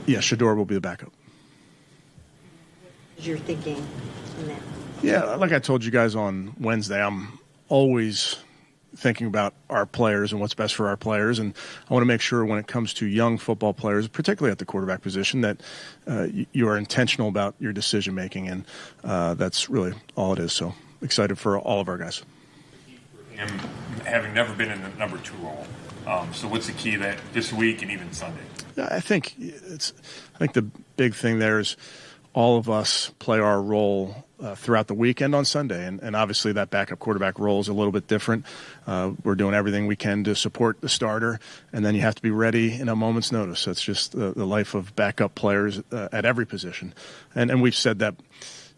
Yeah, Shador will be the backup. You're thinking in that? Yeah, like I told you guys on Wednesday, I'm always thinking about our players and what's best for our players. And I want to make sure when it comes to young football players, particularly at the quarterback position, that you are intentional about your decision making. And that's really all it is. So excited for all of our guys. Him having never been in the number 2 role. So what's the key that this week and even Sunday? I think the big thing there is all of us play our role throughout the weekend on Sunday. And obviously that backup quarterback role is a little bit different. We're doing everything we can to support the starter, and then you have to be ready in a moment's notice. That's just the life of backup players at every position. And we've said that,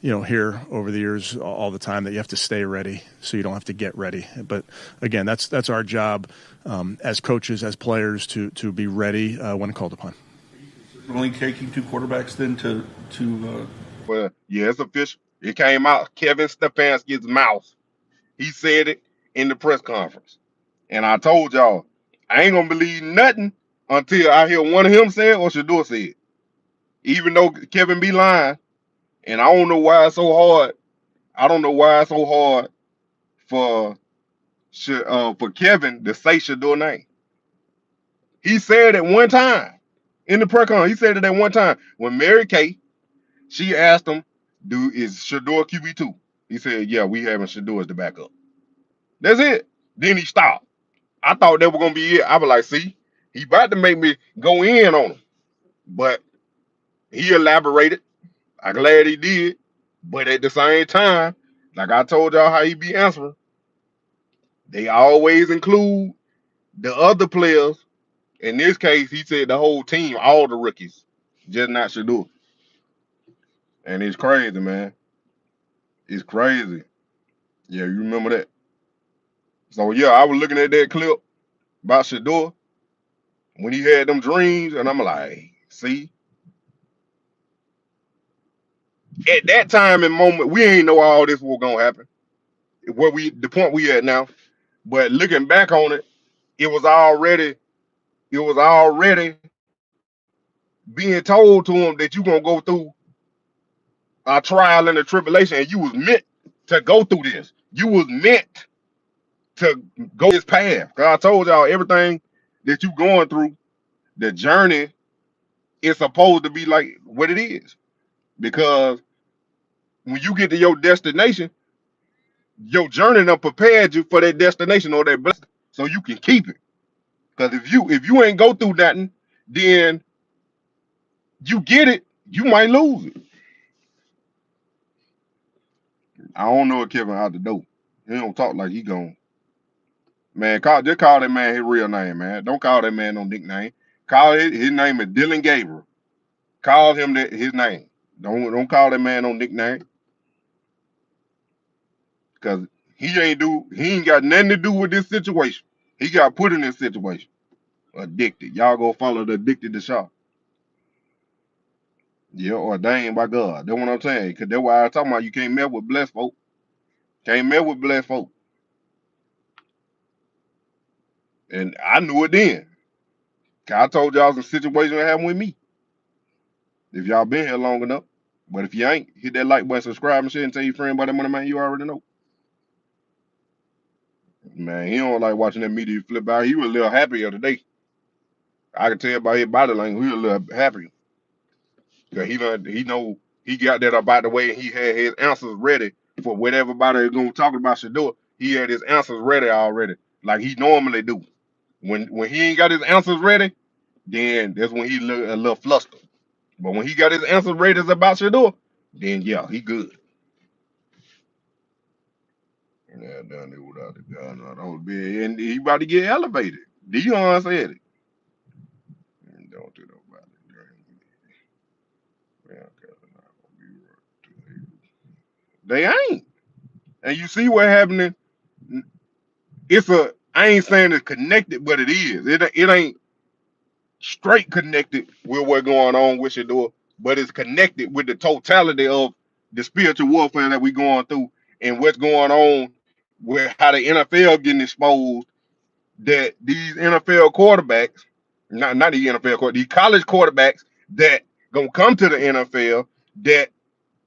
here over the years all the time, that you have to stay ready so you don't have to get ready. But again, that's our job as coaches, as players, to be ready when called upon. Only taking 2 quarterbacks then to Well, yeah, it's official. It came out. Kevin Stefanski's mouth. He said it in the press conference. And I told y'all, I ain't gonna believe nothing until I hear one of him say it or Shedeur say it. Even though Kevin be lying, and I don't know why it's so hard. I don't know why it's so hard for Kevin to say Shedeur name. He said it one time in the press conference. He said it at one time when Mary Kay, she asked him, is Shedeur QB2? He said, yeah, we having Shedeur as the backup. That's it. Then he stopped. I thought that was gonna be it. I was like, see, he about to make me go in on him. But he elaborated. I'm glad he did. But at the same time, like I told y'all how he be answering, they always include the other players. In this case, he said the whole team, all the rookies, just not Shedeur. And it's crazy, man. It's crazy. Yeah, you remember that. So yeah, I was looking at that clip about Shedeur when he had them dreams, and I'm like, see, at that time and moment, we ain't know all this was gonna happen. The point we at now. But looking back on it, it was already being told to him that you're gonna go through a trial and a tribulation, and you was meant to go through this. You was meant to go this path. Cause I told y'all everything that you going through, the journey is supposed to be like what it is. Because when you get to your destination, your journey done prepared you for that destination or that blessing, so you can keep it. Because if you ain't go through nothing, then you get it, you might lose it. I don't know if Kevin out the door. He don't talk like he gone. Man, just call that man his real name, man. Don't call that man no nickname. Call his name is Dylan Gabriel. Call him his name. Don't call that man no nickname. Cause he ain't got nothing to do with this situation. He got put in this situation. Addicted. Y'all go follow the addicted to shop. Yeah, ordained by God. That's what I'm saying. Cause that's why I'm talking about you can't mess with blessed folk. Can't mess with blessed folk. And I knew it then. 'Cause I told y'all some situation that happened with me. If y'all been here long enough. But if you ain't, hit that like button, subscribe and shit, and tell your friend about that Moneymane you already know. Man, he don't like watching that media flip out. He was a little happier today. I can tell by his body language, he was a little happier. Cause he know he got that about the way, and he had his answers ready for whatever everybody is gonna talk about Shador. He had his answers ready already, like he normally do. When he ain't got his answers ready, then that's when he look a little flustered. But when he got his answers ready about Shador, then yeah, he good. Yeah, down there without the gun on the bed, and he about to get elevated. Dion said it. Don't do nobody. They ain't. And you see what happening. I ain't saying it's connected, but it is. It ain't straight connected with what's going on with Shador, but it's connected with the totality of the spiritual warfare that we going through and what's going on with how the NFL getting exposed, that these NFL quarterbacks, not the NFL, these college quarterbacks that gonna come to the NFL that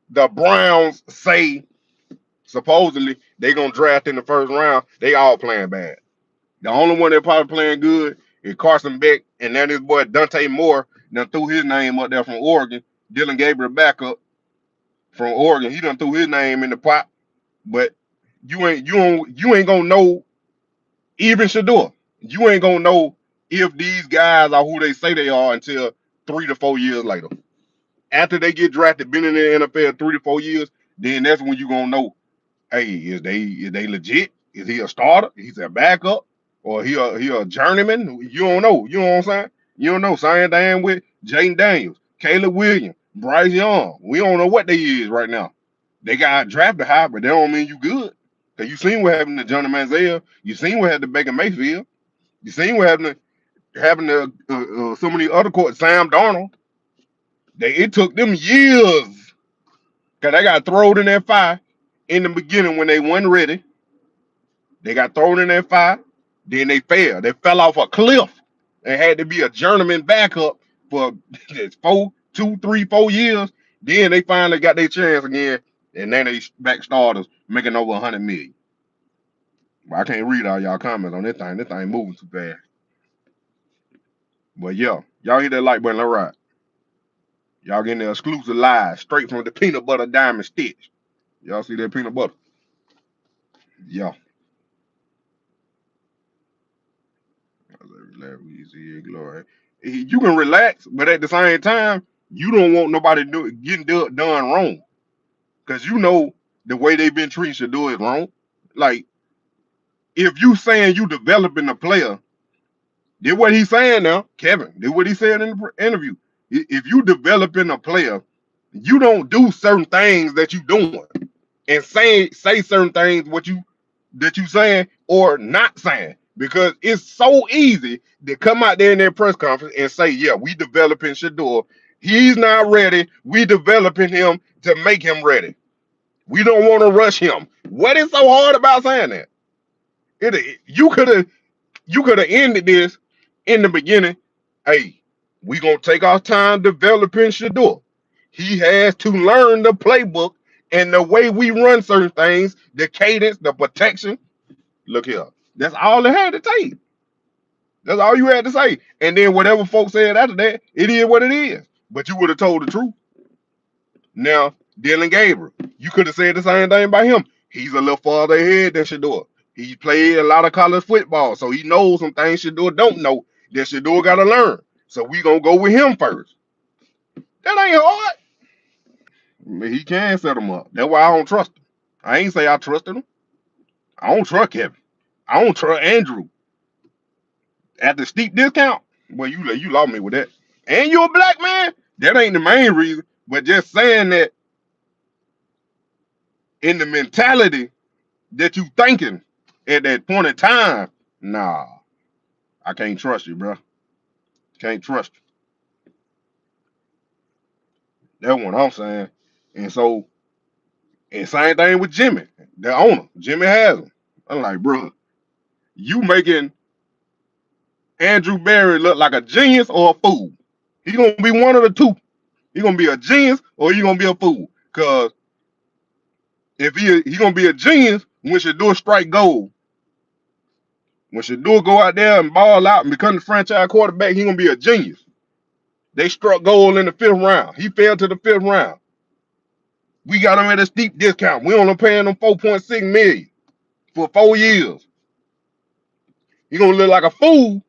the Browns say supposedly they gonna draft in the first round, they all playing bad. The only one that probably playing good is Carson Beck, and then his boy Dante Moore done threw his name up there from Oregon. Dylan Gabriel backup from Oregon, he done threw his name in the pot. But you ain't gonna know even Shador. You ain't gonna know if these guys are who they say they are until 3 to 4 years later. After they get drafted, been in the NFL 3 to 4 years, then that's when you gonna know. Hey, is they legit? Is he a starter? He's a backup, or he a journeyman? You don't know. You know what I'm saying? You don't know. Same thing with Jaden Daniels, Caleb Williams, Bryce Young. We don't know what they is right now. They got drafted high, but that don't mean you good. Cause you seen what happened to Johnny Manziel. You seen what happened to Baker Mayfield. You seen what happened to so many other courts. Sam Darnold. It took them years because they got thrown in that fire in the beginning when they weren't ready. They got thrown in that fire. Then they failed. They fell off a cliff and had to be a journeyman backup for 4 years. Then they finally got their chance again, and then they back starters making over 100 million. Well, I can't read all y'all comments on this thing. This thing moving too fast. But yeah, y'all hit that like button. All right. Y'all getting the exclusive live straight from the peanut butter diamond stitch. Y'all see that peanut butter? Yeah. Glory. You can relax, but at the same time, you don't want nobody getting done wrong. Because you know the way they've been treating Shedeur is wrong. Like, if you saying you developing a player, did what he's saying now, Kevin, did what he said in the interview. If you developing a player, you don't do certain things that you doing and say certain things that you saying or not saying, because it's so easy to come out there in their press conference and say, yeah, we developing Shador. He's not ready. We developing him to make him ready. We don't want to rush him. What is so hard about saying that? You could have ended this in the beginning. Hey, we gonna take our time developing Shador. He has to learn the playbook and the way we run certain things, the cadence, the protection. Look here. That's all it had to take. That's all you had to say. And then whatever folks said after that, it is what it is. But you would have told the truth. Now, Dylan Gabriel, you could have said the same thing about him. He's a little farther ahead than Shador. He played a lot of college football, so he knows some things Shador don't know that Shador got to learn. So we going to go with him first. That ain't hard. He can set him up. That's why I don't trust him. I ain't say I trusted him. I don't trust Kevin. I don't trust Andrew. At the steep discount, well, you lost me with that. And you're a black man. That ain't the main reason. But just saying that in the mentality that you thinking at that point in time, nah, I can't trust you, bro. Can't trust you. That's what I'm saying. And so, and same thing with Jimmy, the owner. Jimmy has him. I'm like, bro, you making Andrew Berry look like a genius or a fool. He's gonna be one of the two. He's gonna be a genius or he's gonna be a fool. Cause if he gonna be a genius when Shedeur strike gold. When Shedeur go out there and ball out and become the franchise quarterback, he gonna be a genius. They struck gold in the 5th round. He fell to the 5th round. We got him at a steep discount. We only paying him $4.6 million for 4 years. He gonna look like a fool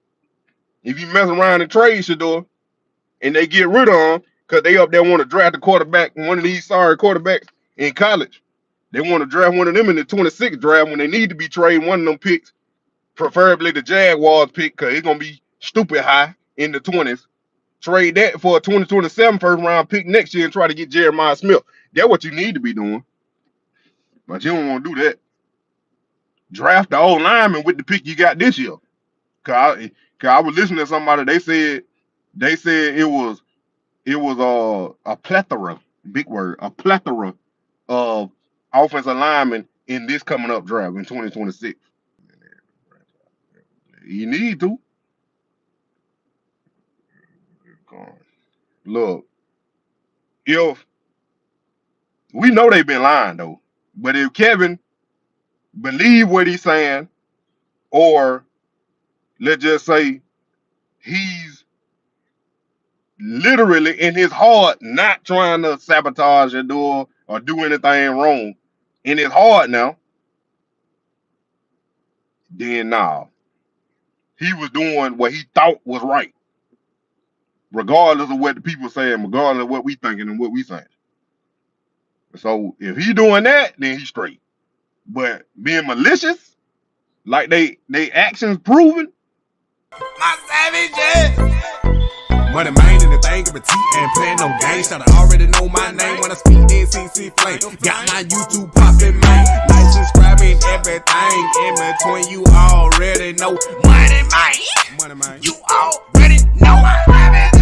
if you mess around and trade Shedeur and they get rid of him because they up there want to draft a quarterback, one of these sorry quarterbacks in college. They want to draft one of them in the 26th draft when they need to be trading one of them picks, preferably the Jaguars pick, because it's going to be stupid high in the 20s. Trade that for a 2027 first round pick next year and try to get Jeremiah Smith. That's what you need to be doing. But you don't want to do that. Draft the old lineman with the pick you got this year. Cause I was listening to somebody, they said it was a plethora, big word, a plethora of offensive linemen in this coming up draft in 2026. You need to. look, if we know they've been lying though, but if Kevin believe what he's saying, or let's just say he's literally in his heart not trying to sabotage or do anything wrong in his heart now, then nah, he was doing what he thought was right, regardless of what the people saying, regardless of what we thinking and what we saying. So if he doing that, then he's straight. But being malicious, like they actions proven. My savage. Moneymane in the thing of a T and playing no games. Should I already know my name when I speak NCC flame. Got my YouTube poppin', man. Like, subscribe and everything in between. You already know Moneymane. You already know I have it.